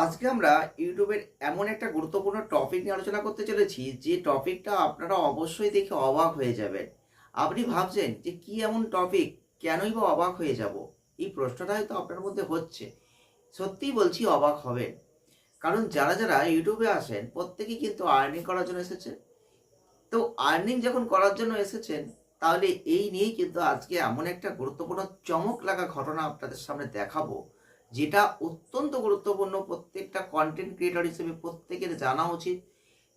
আজকে আমরা ইউটিউবের এমন একটা গুরুত্বপূর্ণ টপিক নিয়ে আলোচনা করতে চলেছি যে টপিকটা আপনারা অবশ্যই দেখে অবাক হয়ে যাবেন। আপনি ভাবছেন যে কি এমন টপিক, কেনই বা অবাক হয়ে যাব? এই প্রশ্নটা হয়তো আপনার মধ্যে হচ্ছে। সত্যিই বলছি, অবাক হবেন। কারণ যারা ইউটিউবে আসেন প্রত্যেকেই কিন্তু আর্নিং করার জন্য এসেছে। তো আর্নিং যখন করার জন্য এসেছেন, তাহলে এই নিয়েই কিন্তু আজকে এমন একটা গুরুত্বপূর্ণ চমক লাগা ঘটনা আপনাদের সামনে দেখাবো, যেটা অত্যন্ত গুরুত্বপূর্ণ। প্রত্যেকটা কন্টেন্ট ক্রিয়েটর হিসেবে প্রত্যেকের জানা উচিত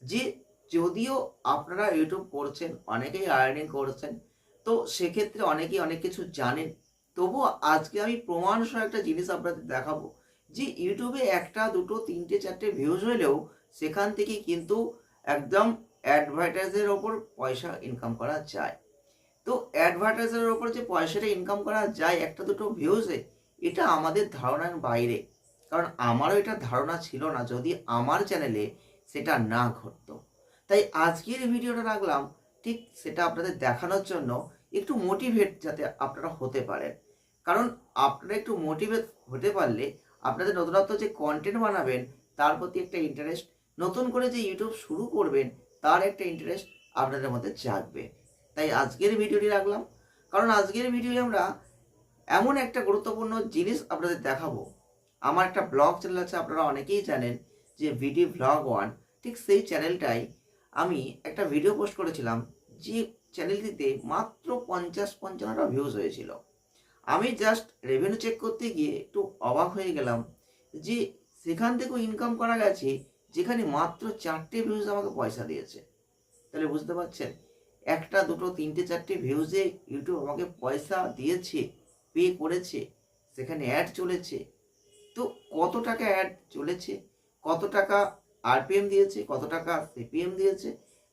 যে যদিও আপনারা ইউটিউব করছেন, অনেকেই আর্নিং করছেন, তো সেক্ষেত্রে অনেকেই অনেক কিছু জানেন। তবুও আজকে আমি প্রমাণসহ একটা জিনিস আপনাদের দেখাবো যে ইউটিউবে একটা দুটো তিনটে চারটে ভিউজ হলেও সেখান থেকে কিন্তু একদম অ্যাডভার্টাইজের ওপর পয়সা ইনকাম করা যায়। তো অ্যাডভার্টাইজারের ওপর যে পয়সাটা ইনকাম করা যায় একটা দুটো ভিউজে, এটা আমাদের ধারণার বাইরে। কারণ আমারও এটা ধারণা ছিল না যদি আমার চ্যানেলে সেটা না ঘটতো। তাই আজকের ভিডিওটা রাখলাম ঠিক সেটা আপনাদের দেখানোর জন্য, একটু মোটিভেট যাতে আপনারা হতে পারেন। কারণ আপনারা একটু মোটিভেট হতে পারলে আপনাদের নতুনত্ব যে কন্টেন্ট বানাবেন তার প্রতি একটা ইন্টারেস্ট, নতুন করে যে ইউটিউব শুরু করবেন তার একটা ইন্টারেস্ট আপনাদের মধ্যে জাগবে। তাই আজকের ভিডিওটি রাখলাম। কারণ আজকের ভিডিওয়ে আমরা এমন একটা গুরুত্বপূর্ণ জিনিস আপনাদের দেখাবো। আমার একটা ব্লগ চ্যানেল আছে, আপনারা অনেকেই জানেন, যে ভিডি ব্লগ ওয়ান। ঠিক সেই চ্যানেলটাই আমি একটা ভিডিও পোস্ট করেছিলাম, যে চ্যানেলটিতে মাত্র 50-55টা ভিউজ হয়েছিল। আমি জাস্ট রেভিনিউ চেক করতে গিয়ে একটু অবাক হয়ে গেলাম যে সেখান থেকেও ইনকাম করা গেছে, যেখানে মাত্র 4টে ভিউজ আমাকে পয়সা দিয়েছে। তাহলে বুঝতে পারছেন, একটা দুটো তিনটে চারটে ভিউজে ইউটিউব আমাকে পয়সা দিয়েছে, পে করেছে, সেখানে অ্যাড চলেছে। তো কত টাকা অ্যাড চলেছে, কত টাকা আরপিএম দিয়েছে, কত টাকা সিপিএম দিয়েছে,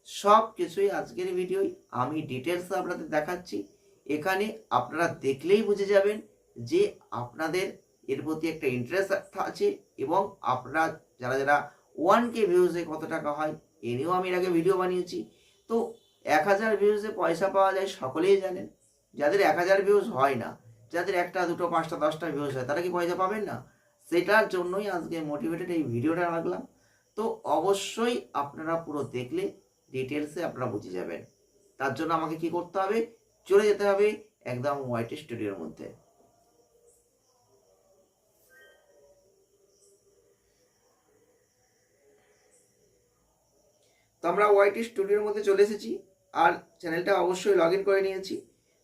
সব কিছুই আজকের ভিডিওই আমি ডিটেলসে আপনাদের দেখাচ্ছি। এখানে আপনারা দেখলেই বুঝে যাবেন যে আপনাদের এর প্রতি একটা ইন্টারেস্ট আছে, এবং আপনারা যারা 1K ভিউজে কত টাকা হয় এ নিয়েও আমি এর আগে ভিডিও বানিয়েছি। তো 1000 ভিউজে পয়সা পাওয়া যায় সকলেই জানেন। যাদের 1000 ভিউজ হয় না, যাদের একটা দুটো পাঁচটা 10টা ভিউজ হয়, তারা কি পয়সা পাবেন না? সেটার জন্যই আজকে মোটিভেটেড এই ভিডিওটা রাখলাম। তো অবশ্যই আপনারা পুরো দেখলে ডিটেলসে আপনারা বুঝে যাবেন। তার জন্য আমাকে কি করতে হবে, চলে যেতে হবে একদম ওয়াইটি স্টুডিওর মধ্যে। তো আমরা ওয়াইটি স্টুডিওর মধ্যে চলে এসেছি, আর চ্যানেলটা অবশ্যই লগ ইন করে নিয়েছি।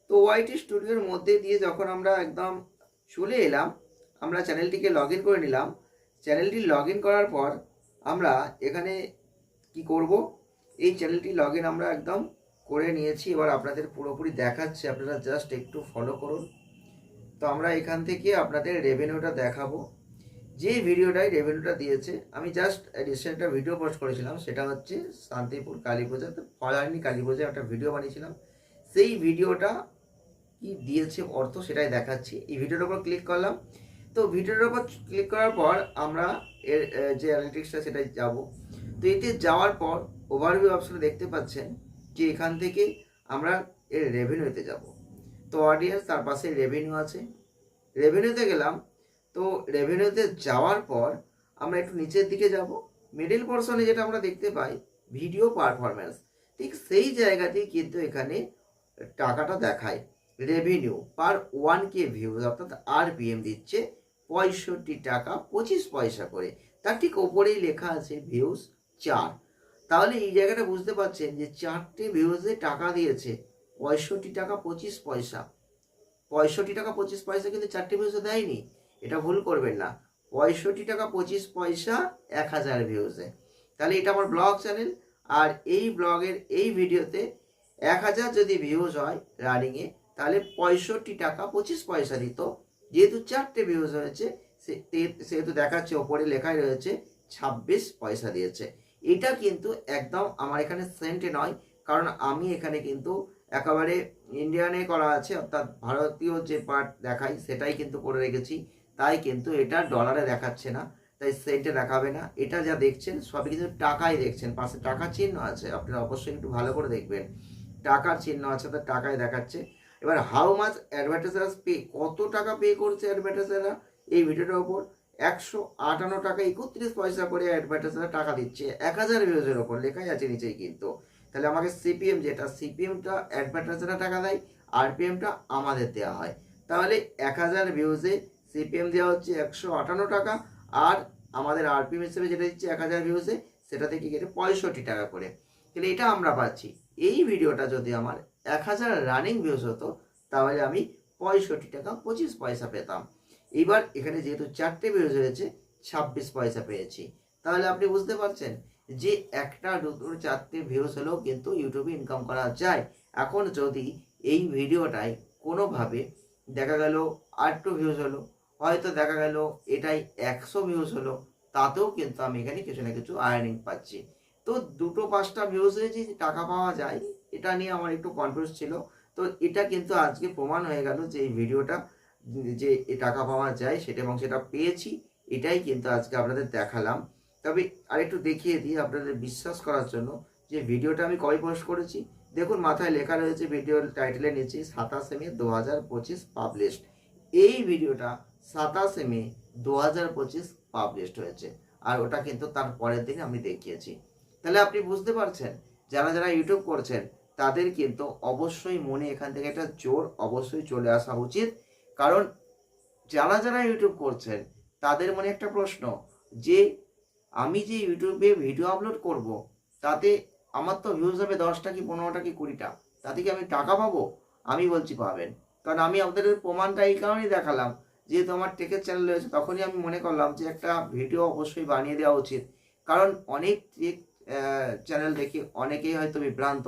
তো ওয়াইটি স্টুডিওর মধ্যে দিয়ে যখন আমরা একদম চলে এলাম, আমরা চ্যানেলটিকে লগ ইন করে নিলাম। চ্যানেলটি লগ ইন করার পর আমরা এখানে কি করব, এই চ্যানেলটি লগ ইন আমরা একদম করে নিয়েছি। এবার আপনাদের পুরোপুরি দেখাচ্ছে, আপনারা জাস্ট একটু ফলো করুন। তো আমরা এখান থেকে আপনাদের রেভিনিউটা দেখাবো। যে ভিডিওটাই রেভিনিউটা দিয়েছে, আমি জাস্ট রিসেন্ট একটা ভিডিও পোস্ট করেছিলাম, সেটা হচ্ছে শান্তিপুর কালী পূজাতে, ফলানি কালী পূজায় একটা ভিডিও বানিয়েছিলাম। সেই ভিডিওটা কি দিয়েছে অর্থ সেটাই দেখাচ্ছি। এই ভিডিওটার উপর ক্লিক করলাম। তো ভিডিওটার উপর ক্লিক করার পর আমরা এর যে অ্যানালিটিক্সটা সেটাই যাব। তো এতে যাওয়ার পর ওভারভিউ অপশনে দেখতে পাচ্ছেন যে এখান থেকে আমরা এর রেভিনিউতে যাব। তো অডিয়েন্স, তার পাশে রেভিনিউ আছে, রেভিনিউতে গেলাম। তো রেভিনিউতে যাওয়ার পর আমরা একটু নিচের দিকে যাব। মিডিল পোর্শনে যেটা আমরা দেখতে পাই ভিডিও পারফরম্যান্স, ঠিক সেই জায়গাতেই কিন্তু এখানে টাকাটা দেখায়। রেভিনিউ পার 1K ভিউজ, অর্থাৎ আরপিএম দিচ্ছে 65 টাকা 25 পয়সা করে। তার ঠিক ওপরেই লেখা আছে ভিউজ 4। তাহলে এই জায়গাটা বুঝতে পারছেন যে 4টে ভিউজে টাকা দিয়েছে 65 টাকা 25 পয়সা। 65 টাকা 25 পয়সা কিন্তু 4টে ভিউজে দেয়নি, এটা ভুল করবেন না। 65 টাকা 25 পয়সা 1000 ভিউজে। তাহলে এটা আমার ব্লগ চ্যানেল, আর এই ব্লগের এই ভিডিওতে 1000 যদি ভিউজ হয় রানিংয়ে, তাহলে 65 টাকা 25 পয়সা দিত। যেহেতু 4টে ভিউজ হয়েছে, সেহেতু দেখাচ্ছে ওপরে লেখাই রয়েছে 26 পয়সা দিয়েছে। এটা কিন্তু একদম আমার এখানে সেন্টে নয়, কারণ আমি এখানে কিন্তু একেবারে ইন্ডিয়ানে করা আছে, অর্থাৎ ভারতীয় যে পার্ট দেখাই সেটাই কিন্তু করে রেখেছি। তাই কিন্তু এটা ডলারে দেখাচ্ছে না, তাই সেন্টে দেখাবে না। এটা যা দেখছেন সবই কিন্তু টাকায় দেখছেন, পাশে টাকার চিহ্ন আছে, আপনারা অবশ্যই একটু ভালো করে দেখবেন। টাকার চিহ্ন আছে, তো টাকায় দেখাচ্ছে। এবার হাউ মাচ অ্যাডভার্টাইজার্স পে, কত টাকা পে করছে অ্যাডভার্টাইজাররা এই ভিডিওটার ওপর, 158 টাকা 31 পয়সা করে অ্যাডভার্টাইজার টাকা দিচ্ছে 1000 ভিউজের ওপর, লেখাই আছে নিচেই কিন্তু। তাহলে আমাকে সিপিএম যেটা, সিপিএমটা অ্যাডভার্টাইজাররা টাকা দেয়, আরপিএমটা আমাদের দেওয়া হয়। তাহলে 1000 ভিউজে সিপিএম দেওয়া হচ্ছে 158 টাকা, আর আমাদের আরপিএম হিসেবে যেটা দিচ্ছে 1000 ভিউজে সেটা থেকে কেটে 65 টাকা করে। তাহলে এটা আমরা পাচ্ছি। এই ভিডিওটা যদি আমার 1000 রানিং ভিউজ হতো তাহলে আমি 65 টাকা 25 পয়সা পেতাম। এবার এখানে যেহেতু 4টে ভিউজ হয়েছে 26 পয়সা পেয়েছি। তাহলে আপনি বুঝতে পারছেন যে একটা, দুটো, 4টে ভিউজ হলেও কিন্তু ইউটিউবে ইনকাম করা যায়। এখন যদি এই ভিডিওটায় কোনোভাবে দেখা গেল 8 ভিউজ হলো, হয়তো দেখা গেল এটাই 100 ভিউজ হলো, তাতেও কিন্তু আমি এখানে কিছু না কিছু আর্নিং পাচ্ছি। তো 2-5টা ভিউজে যে টাকা পাওয়া যায় এটা নিয়ে আমার একটু কনফিউজ ছিল। তো এটা কিন্তু আজকে প্রমাণ হয়ে গেল যে এই ভিডিওটা যে টাকা পাওয়া যায় সেটা, এবং সেটা পেয়েছি, এটাই কিন্তু আজকে আপনাদের দেখালাম। তবে আরেকটু দেখিয়ে দিই আপনাদের বিশ্বাস করার জন্য যে ভিডিওটা আমি কবে পোস্ট করেছি। দেখুন মাথায় লেখা রয়েছে ভিডিওর টাইটেলের নিচে 27 মে 2025 পাবলিশড। এই ভিডিওটা 27 মে 2025 পাবলিশড হয়েছে, আর ওটা কিন্তু তার পরের দিনে আমি দেখিয়েছি। তাহলে আপনি বুঝতে পারছেন যারা যারা ইউটিউব করছেন তাদের কিন্তু অবশ্যই মনে এখান থেকে একটা জোর অবশ্যই চলে আসা উচিত। কারণ যারা যারা ইউটিউব করছেন তাদের মনে একটা প্রশ্ন যে আমি যে ইউটিউবে ভিডিও আপলোড করব তাতে আমার তো ভিউজ হবে 10টা কি 15টা কি 20টা, তাতে কি আমি টাকা পাবো? আমি বলছি পাবেন। কারণ আমি আপনাদের প্রমাণটা এই কারণেই দেখালাম, যেহেতু আমার টেকের চ্যানেল রয়েছে তখনই আমি মনে করলাম যে একটা ভিডিও অবশ্যই বানিয়ে দেওয়া উচিত। কারণ অনেক টেক চ্যানেল দেখে অনেকেই হয়তো বিভ্রান্ত,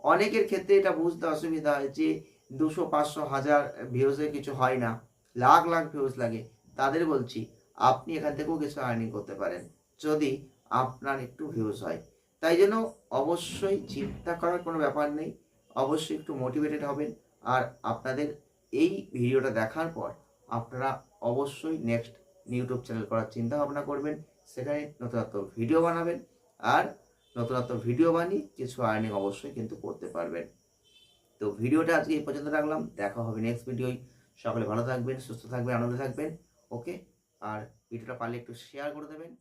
অনেকের ক্ষেত্রে এটা বুঝতে অসুবিধা হয় যে 200, 500, 1000 ভিউজে কিছু হয় না, লাখ লাখ ভিউজ লাগে। তাদের বলছি আপনি এখান থেকেও কিছু আর্নিং করতে পারেন যদি আপনার একটু ভিউজ হয়। তাই জন্য অবশ্যই চিন্তা করার কোনো ব্যাপার নেই, অবশ্যই একটু মোটিভেটেড হবেন। আর আপনাদের এই ভিডিওটা দেখার পর আপনারা অবশ্যই নেক্সট ইউটিউব চ্যানেল করার চিন্তা ভাবনা করবেন, সেখানে নতুনত্ব ভিডিও বানাবেন, আর নতুনত্ব ভিডিও বানিয়ে কিছু আর্নিং অবশ্যই কিন্তু করতে পারবেন। তো ভিডিওটা আজকে এই পর্যন্ত রাখলাম, দেখা হবে নেক্সট ভিডিওয়। সকলে ভালো থাকবেন, সুস্থ থাকবেন, আনন্দে থাকবেন। ওকে, আর ভিডিওটা পারলে একটু শেয়ার করে দেবেন।